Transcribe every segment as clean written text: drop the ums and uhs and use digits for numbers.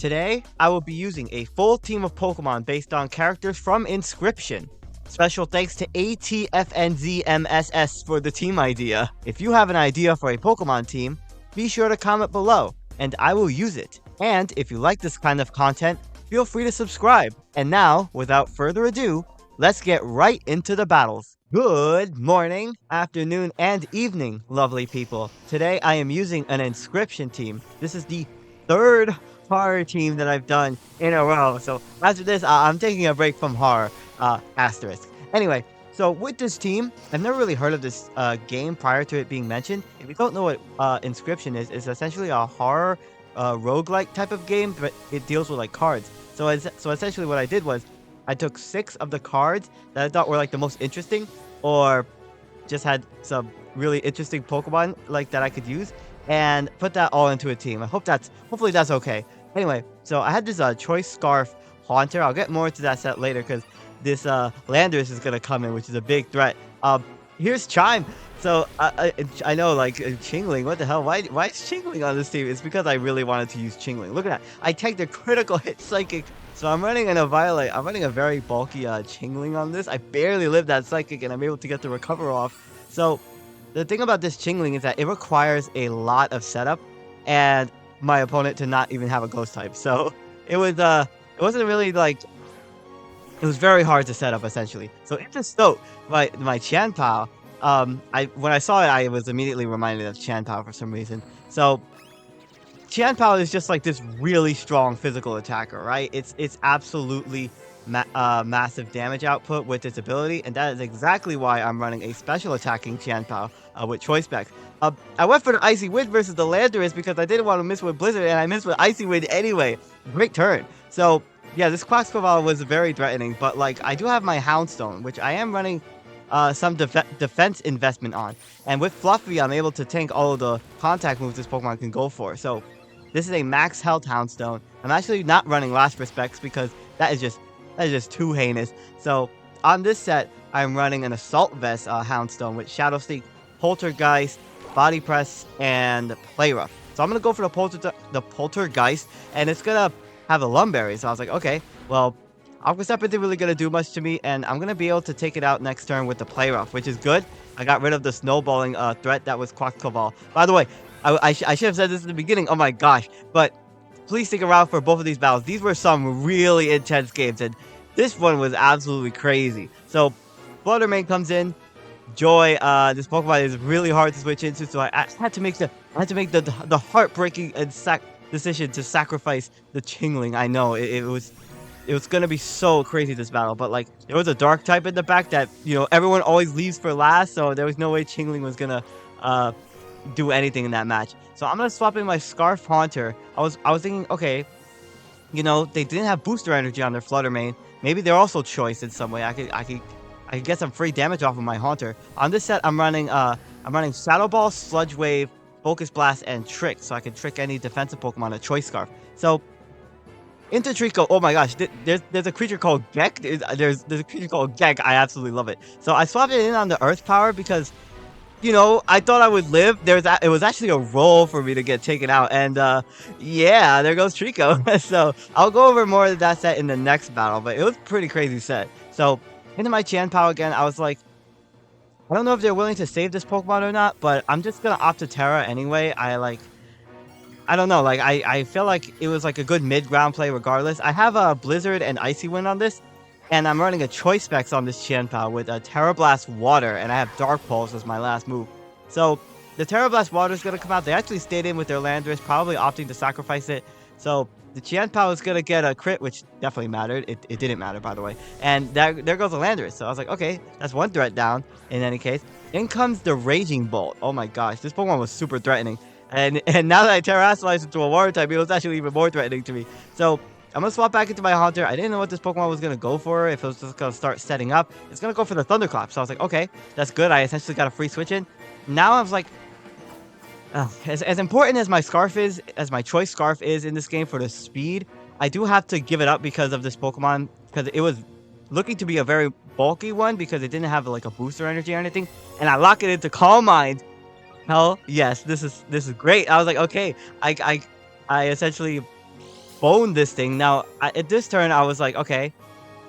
Today, I will be using a full team of Pokemon based on characters from Inscryption. Special thanks to ATFNZMSS for the team idea. If you have an idea for a Pokemon team, be sure to comment below, and I will use it. And if you like this kind of content, feel free to subscribe. And now, without further ado, let's get right into the battles. Good morning, afternoon, and evening, lovely people. Today, I am using an Inscryption team. This is the third horror team that I've done in a row. So after this, I'm taking a break from horror, asterisk. Anyway, so with this team, I've never really heard of this game prior to it being mentioned. If you don't know what Inscryption is, it's essentially a horror roguelike type of game, but it deals with like cards. So essentially what I did was I took 6 of the cards that I thought were like the most interesting or just had some really interesting Pokemon like that I could use and put that all into a team. Hopefully that's okay. Anyway, so I had this choice scarf haunter. I'll get more into that set later because this Landorus is gonna come in, which is a big threat. Here's Chime. So I know, like, Chingling, what the hell? Why is Chingling on this team? It's because I really wanted to use Chingling. Look at that. I tagged a critical hit psychic. So I'm running a very bulky Chingling on this. I barely lived that psychic and I'm able to get the recover off. So the thing about this Chingling is that it requires a lot of setup and my opponent to not even have a ghost type. So it wasn't really like, it was very hard to set up essentially. So into Stoat, my Chanpao, when I saw it, I was immediately reminded of Chanpao for some reason. So Chanpao is just like this really strong physical attacker, right? It's absolutely massive damage output with its ability, and that is exactly why I'm running a special attacking Chanpao with Choice Specs. I went for the Icy Wind versus the Landorus because I didn't want to miss with Blizzard, and I missed with Icy Wind anyway. Great turn. So yeah, this Quaxclaw was very threatening, but like I do have my Houndstone, which I am running some defense investment on. And with Fluffy, I'm able to tank all of the contact moves this Pokemon can go for. So this is a max health Houndstone. I'm actually not running Last Respects because that is just too heinous. So on this set, I'm running an Assault Vest Houndstone with Shadow Sneak, Poltergeist, Body Press, and Play Rough. So I'm gonna go for the Poltergeist, and it's gonna have a Lumberry. So I was like, okay, well, Aqua Step isn't really gonna do much to me, and I'm gonna be able to take it out next turn with the Play Rough, which is good. I got rid of the snowballing threat that was Quaxclaw. By the way, I should have said this in the beginning. Oh my gosh! But please stick around for both of these battles. These were some really intense games, and this one was absolutely crazy. So Fluttermane comes in. Joy, this Pokemon is really hard to switch into, so I had to make the heartbreaking decision to sacrifice the Chingling. I know it was gonna be so crazy this battle, but like there was a dark type in the back that, you know, everyone always leaves for last, so there was no way Chingling was gonna do anything in that match. So I'm gonna swap in my Scarf Haunter. I was thinking, okay, you know, they didn't have booster energy on their Fluttermane. Maybe they're also choice in some way. I could get some free damage off of my Haunter. On this set, I'm running Shadow Ball, Sludge Wave, Focus Blast, and Trick, so I can trick any defensive Pokemon a Choice Scarf. So into Trico, oh my gosh, there's a creature called Gek. There's a creature called Gek. I absolutely love it. So I swapped it in on the Earth Power because, you know, I thought I would live. It was actually a roll for me to get taken out, and yeah, there goes Trico. So I'll go over more of that set in the next battle, but it was a pretty crazy set. So into my Chanpao again, I was like, I don't know if they're willing to save this Pokemon or not, but I'm just gonna opt to Terra anyway. I don't know, like, I feel like it was like a good mid-ground play regardless. I have a Blizzard and Icy Wind on this, and I'm running a Choice Specs on this Chanpao with a Terra Blast Water, and I have Dark Pulse as my last move. So the Terra Blast Water is going to come out. They actually stayed in with their Landorus, probably opting to sacrifice it. So the Chanpao is going to get a crit, which definitely mattered. It didn't matter, by the way. And there goes the Landorus. So I was like, okay, that's one threat down in any case. In comes the Raging Bolt. Oh my gosh, this Pokemon was super threatening. And now that I Terrastalized into a Water type, it was actually even more threatening to me. So I'm going to swap back into my Haunter. I didn't know what this Pokemon was going to go for, if it was just going to start setting up. It's going to go for the Thunderclap. So I was like, okay, that's good. I essentially got a free switch in. Now I was like, as important as my Scarf is, as my Choice Scarf is in this game for the speed, I do have to give it up because of this Pokemon, because it was looking to be a very bulky one because it didn't have like a booster energy or anything. And I lock it into Calm Mind. Hell yes, this is great. I was like, okay, I essentially bone this thing. Now, at this turn, I was like, okay,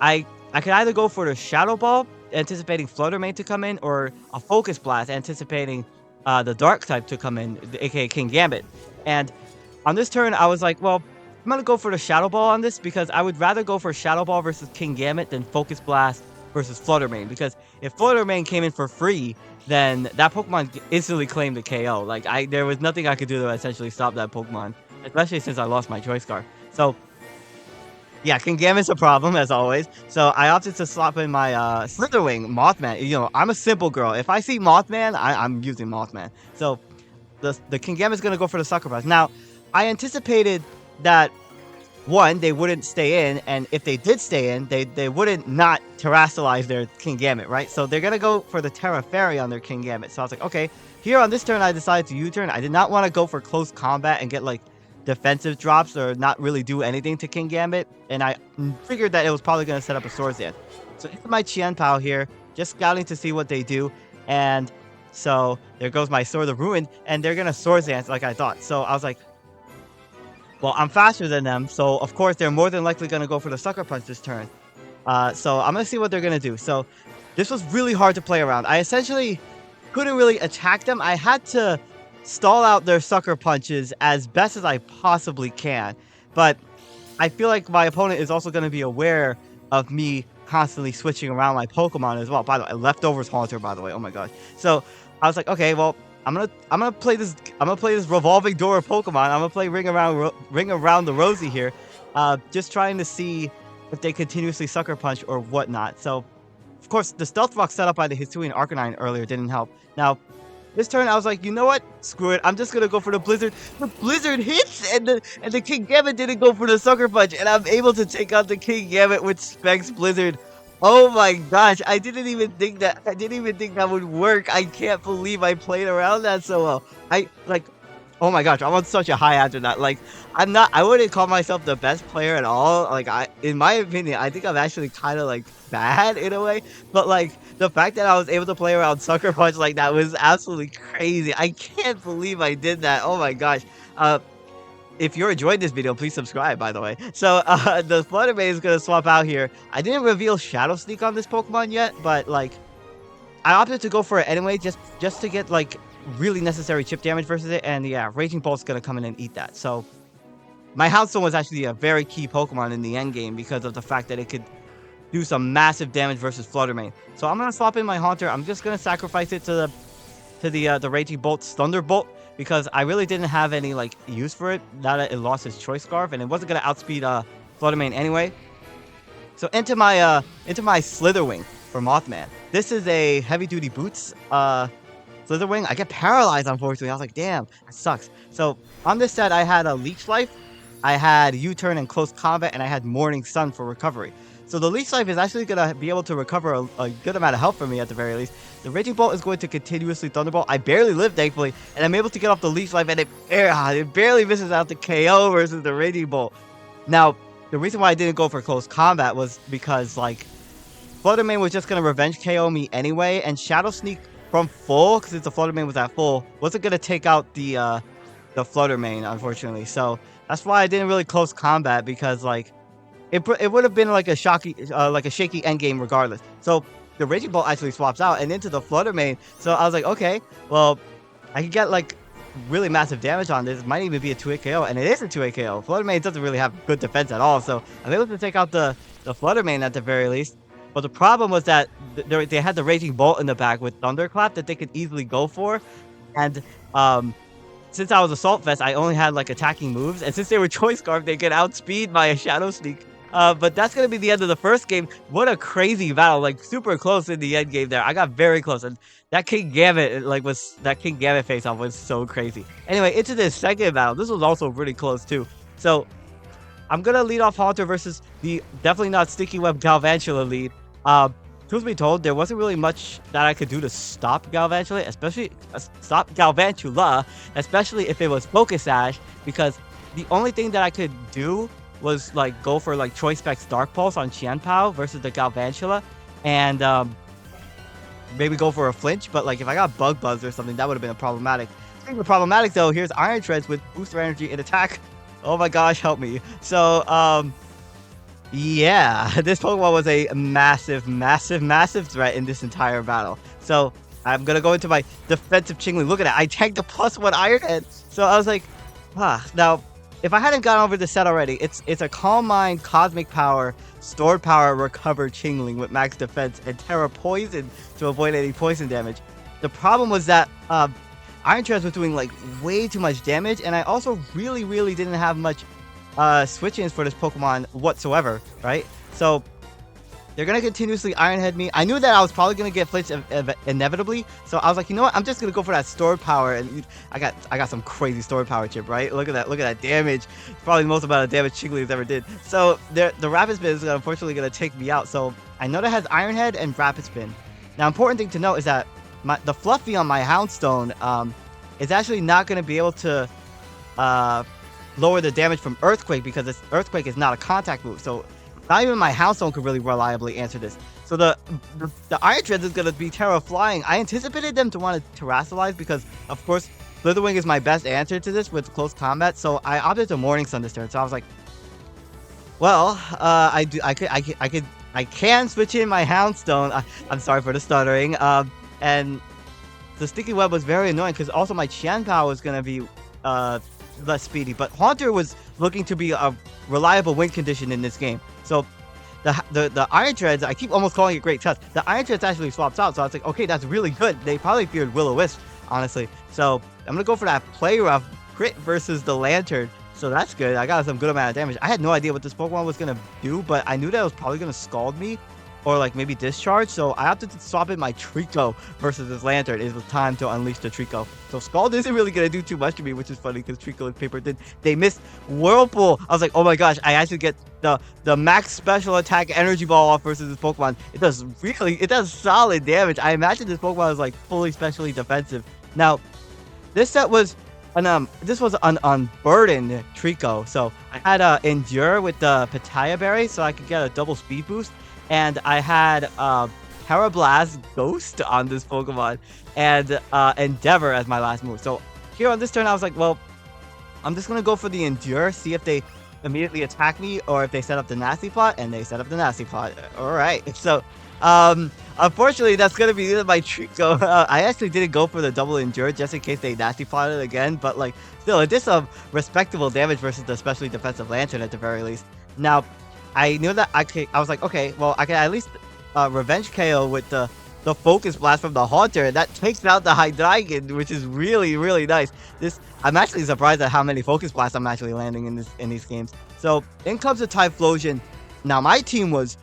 I could either go for the Shadow Ball, anticipating Flutter Mane to come in, or a Focus Blast, anticipating the Dark type to come in, aka King Gambit. And on this turn, I was like, well, I'm gonna go for the Shadow Ball on this because I would rather go for Shadow Ball versus King Gambit than Focus Blast versus Flutter Mane. Because if Flutter Mane came in for free, then that Pokemon instantly claimed the KO. Like there was nothing I could do to essentially stop that Pokemon, especially since I lost my Choice Scarf. So yeah, King Gambit's a problem as always. So I opted to swap in my Slitherwing Mothman. You know, I'm a simple girl. If I see Mothman, I'm using Mothman. So the King Gambit's gonna go for the Sucker Punch. Now, I anticipated that one, they wouldn't stay in, and if they did stay in, they wouldn't not terrestrialize their King Gambit, right? So they're gonna go for the Terra Fairy on their King Gambit. So I was like, okay, here on this turn, I decided to U-turn. I did not want to go for close combat and get like defensive drops or not really do anything to King Gambit, and I figured that it was probably gonna set up a Swords Dance. So into my Qianpao here, just scouting to see what they do, and so there goes my Sword of Ruin, and they're gonna Swords Dance like I thought. So I was like, well, I'm faster than them, so of course they're more than likely going to go for the Sucker Punch this turn. So I'm going to see what they're going to do. So this was really hard to play around. I essentially couldn't really attack them. I had to stall out their Sucker Punches as best as I possibly can. But I feel like my opponent is also going to be aware of me constantly switching around my Pokemon as well. By the way, Leftovers Haunter, by the way. Oh my gosh. So I was like, okay, well, I'm gonna play this revolving door of Pokemon. I'm gonna play Ring Around the Rosie here, just trying to see if they continuously Sucker Punch or whatnot. So, of course, the Stealth Rock set up by the Hisuian Arcanine earlier didn't help. Now, this turn I was like, you know what? Screw it. I'm just gonna go for the Blizzard. The Blizzard hits, and the King Gambit didn't go for the Sucker Punch, and I'm able to take out the King Gambit with Specs Blizzard. Oh my gosh, I didn't even think that would work. I can't believe I played around that so well. Oh my gosh, I'm on such a high after that. Like, I wouldn't call myself the best player at all. Like, in my opinion, I think I'm actually kind of like bad in a way. But like, the fact that I was able to play around Sucker Punch like that was absolutely crazy. I can't believe I did that. Oh my gosh. If you're enjoying this video, please subscribe, by the way. So, the Flutter Mane is going to swap out here. I didn't reveal Shadow Sneak on this Pokemon yet, but, like, I opted to go for it anyway, just to get, like, really necessary chip damage versus it. And, yeah, Raging Bolt's going to come in and eat that. So, my Houndstone was actually a very key Pokemon in the endgame because of the fact that it could do some massive damage versus Flutter Mane. So, I'm going to swap in my Haunter. I'm just going to sacrifice it to the Raging Bolt's Thunderbolt, because I really didn't have any like use for it now that it lost its Choice Scarf, and it wasn't gonna outspeed Flutter Mane anyway. So into my Slitherwing for Mothman. This is a heavy duty boots Slitherwing. I get paralyzed, unfortunately. I was like, damn, that sucks. So on this set, I had a Leech Life, I had U-turn and close combat, and I had Morning Sun for recovery. So the Leech Life is actually going to be able to recover a good amount of health for me at the very least. The Raging Bolt is going to continuously Thunderbolt. I barely live, thankfully, and I'm able to get off the Leech Life, and it barely misses out the KO versus the Raging Bolt. Now, the reason why I didn't go for close combat was because, like, Flutter Mane was just going to revenge KO me anyway, and Shadow Sneak from full, because the Flutter Mane was at full, wasn't going to take out the Flutter Mane, unfortunately. So that's why I didn't really close combat, because, like, it would have been like a shaky endgame regardless. So the Raging Bolt actually swaps out and into the Flutter Mane. So I was like, okay, well, I can get like really massive damage on this. It might even be a 2-hit KO, and it is a 2-hit KO. Flutter Mane doesn't really have good defense at all, so I'm able to take out the Flutter Mane at the very least. But the problem was that they had the Raging Bolt in the back with Thunderclap that they could easily go for, and since I was Assault Vest, I only had like attacking moves, and since they were Choice Scarf, they could outspeed my Shadow Sneak. But that's going to be the end of the first game. What a crazy battle, like super close in the end game there. I got very close, and that King Gambit, face-off was so crazy. Anyway, into this second battle, this was also pretty close too. So, I'm going to lead off Haunter versus the definitely not Sticky Web Galvantula lead. Truth be told, there wasn't really much that I could do to stop Galvantula, especially if it was Focus Sash, because the only thing that I could do was like go for like Choice Specs Dark Pulse on Qianpao versus the Galvantula, and maybe go for a flinch. But like if I got Bug Buzz or something, that would have been problematic. Speaking of problematic though, here's Iron Treads with booster energy and attack. Oh my gosh, help me. So, yeah, this Pokemon was a massive, massive, massive threat in this entire battle. So I'm gonna go into my defensive Chingling. Look at that, I tanked the +1 Iron Head. So I was like, now if I hadn't gotten over the set already, it's a Calm Mind, Cosmic Power, Stored Power, Recovered Chingling with max defense and Terra Poison to avoid any poison damage. The problem was that Iron Treads was doing like way too much damage, and I also really didn't have much switch-ins for this Pokemon whatsoever, right? So they're gonna continuously Iron Head me. I knew that I was probably gonna get flinched inevitably, so I was like, you know what? I'm just gonna go for that stored power, and I got some crazy stored power chip, right? Look at that damage. Probably the most amount of damage Chingly's ever did. So the Rapid Spin is unfortunately gonna take me out. So I know that has Iron Head and Rapid Spin. Now, important thing to note is that the Fluffy on my Houndstone is actually not gonna be able to lower the damage from Earthquake, because this Earthquake is not a contact move. So not even my Houndstone could really reliably answer this. So the Iron Treads is going to be Terra Flying. I anticipated them to want to Terrasilize because, of course, Slitherwing is my best answer to this with close combat. So I opted to Morning Sun this turn. So I was like, well, I can switch in my Houndstone. I'm sorry for the stuttering. And the Sticky Web was very annoying because also my Qianpao was going to be less speedy, but Haunter was looking to be a reliable win condition in this game. So the Iron Treads, I keep almost calling it Great Touch. The Iron Treads actually swaps out, so I was like, okay, that's really good. They probably feared Will-O-Wisp, honestly. So I'm gonna go for that Play Rough crit versus the Lantern. So that's good. I got some good amount of damage. I had no idea what this Pokemon was gonna do, but I knew that it was probably gonna Scald me, or like maybe Discharge, so I opted to swap in my Trico versus this Lantern. It was time to unleash the Trico. So Scald isn't really going to do too much to me, which is funny because Trico and Paper did. They missed Whirlpool. I was like, oh my gosh, I actually get the max special attack Energy Ball off versus this Pokemon. It does solid damage. I imagine this Pokemon is like fully specially defensive. Now, this set was this was an unburdened Trico. So I had Endure with the Pitaya Berry, so I could get a double speed boost. And I had Terra Blast Ghost on this Pokemon and Endeavor as my last move. So here on this turn, I was like, well, I'm just going to go for the Endure, see if they immediately attack me or if they set up the Nasty Plot, and they set up the Nasty Plot. All right. So unfortunately, that's going to be my Trico. I actually didn't go for the double Endure just in case they Nasty Plotted again, but like still, it did some respectable damage versus the specially defensive Lantern at the very least. Now, I knew that I was like, okay, well, I can at least Revenge KO with the Focus Blast from the Haunter. That takes out the Hydreigon, which is really nice. I'm actually surprised at how many Focus Blasts I'm actually landing in these games. So in comes the Typhlosion. Now my team was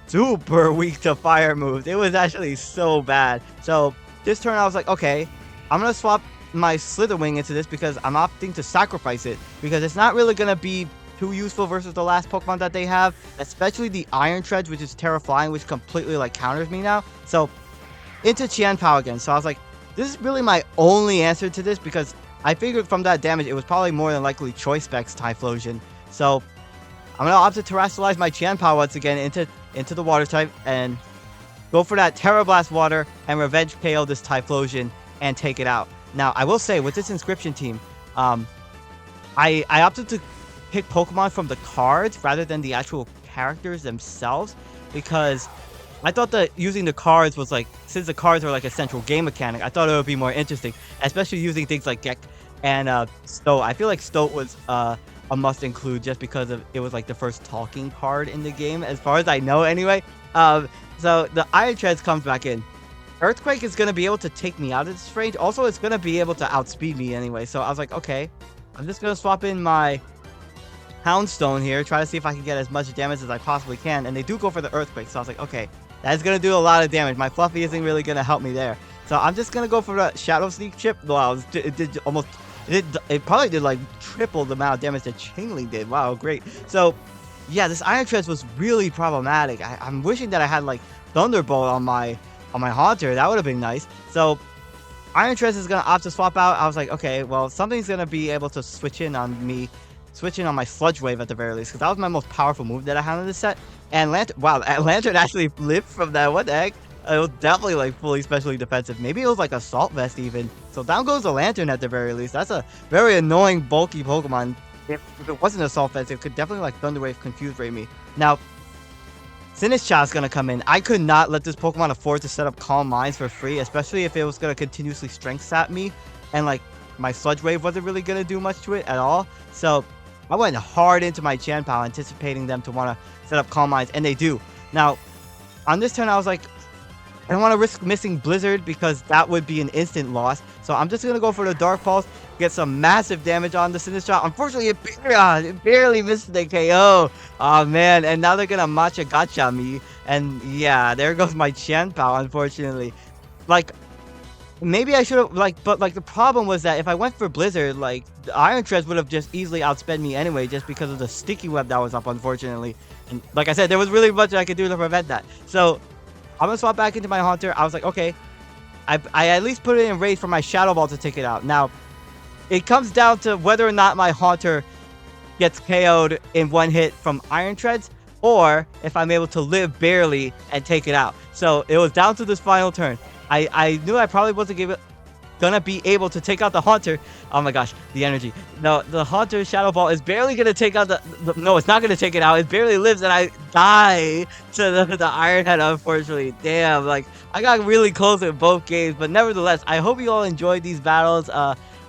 super weak to fire moves. It was actually so bad. So this turn I was like, okay, I'm gonna swap my Slitherwing into this because I'm opting to sacrifice it because it's not really gonna be too useful versus the last Pokemon that they have, especially the Iron Treads, which is Terra Flying, which completely like counters me now. So into Qianpao again. So I was like, this is really my only answer to this because I figured from that damage it was probably more than likely Choice Specs Typhlosion. So I'm gonna opt to Terrasilize my Qianpao once again into the Water type and go for that Terra Blast Water and Revenge KO this Typhlosion and take it out. Now I will say with this Inscryption team, I opted to pick Pokemon from the cards rather than the actual characters themselves because I thought that using the cards was like, since the cards are like a central game mechanic, I thought it would be more interesting, especially using things like Gek and Stoat. I feel like Stoat was a must include just because it was like the first talking card in the game, as far as I know anyway. So the Iron Treads comes back in. Earthquake is going to be able to take me out of this range. Also, it's going to be able to outspeed me anyway. So I was like, okay, I'm just going to swap in my Houndstone here, try to see if I can get as much damage as I possibly can, and they do go for the Earthquake, so I was like, okay, that's gonna do a lot of damage. My Fluffy isn't really gonna help me there, so I'm just gonna go for the Shadow Sneak chip. Wow, it probably did like triple the amount of damage that Chingling did. Wow, great. So yeah, this Iron Treads was really problematic. I'm wishing that I had like Thunderbolt on my Haunter. That would have been nice. So Iron Treads is gonna opt to swap out. I was like, okay, well, something's gonna be able to switch in on me. Switching on my Sludge Wave at the very least, because that was my most powerful move that I had in this set. And Lantern actually lived from that. What the heck? It was definitely like fully specially defensive. Maybe it was like Assault Vest even. So down goes the Lantern at the very least. That's a very annoying bulky Pokemon. if it wasn't Assault Vest, it could definitely like Thunder Wave Confuse Ray me. Now, Sinistcha's gonna come in. I could not let this Pokemon afford to set up Calm Minds for free, especially if it was gonna continuously Strength Sap me, and like my Sludge Wave wasn't really gonna do much to it at all. So I went hard into my Chanpal, anticipating them to want to set up Calm Minds, and they do. Now, on this turn, I was like, I don't want to risk missing Blizzard because that would be an instant loss. So I'm just going to go for the Dark Pulse, get some massive damage on the Sinistcha. Unfortunately, it barely missed the KO. Oh, man. And now they're going to Matcha Gotcha me. And yeah, there goes my Chanpal, unfortunately. Like, maybe I should have, like, but like the problem was that if I went for Blizzard, like, the Iron Treads would have just easily outsped me anyway, just because of the Sticky Web that was up, unfortunately. And like I said, there was really much I could do to prevent that. So I'm gonna swap back into my Haunter. I was like, okay, I at least put it in raid for my Shadow Ball to take it out. Now, it comes down to whether or not my Haunter gets KO'd in one hit from Iron Treads, or if I'm able to live barely and take it out. So it was down to this final turn. I knew I probably wasn't gonna be able to take out the Haunter. Oh my gosh, the energy. No, the Haunter Shadow Ball is barely gonna take out no, it's not gonna take it out. It barely lives, and I die to the Iron Head, unfortunately. Damn, like, I got really close in both games, but nevertheless, I hope you all enjoyed these battles.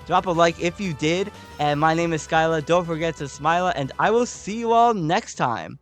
Drop a like if you did, and my name is SkyLaaa. Don't forget to smile, and I will see you all next time.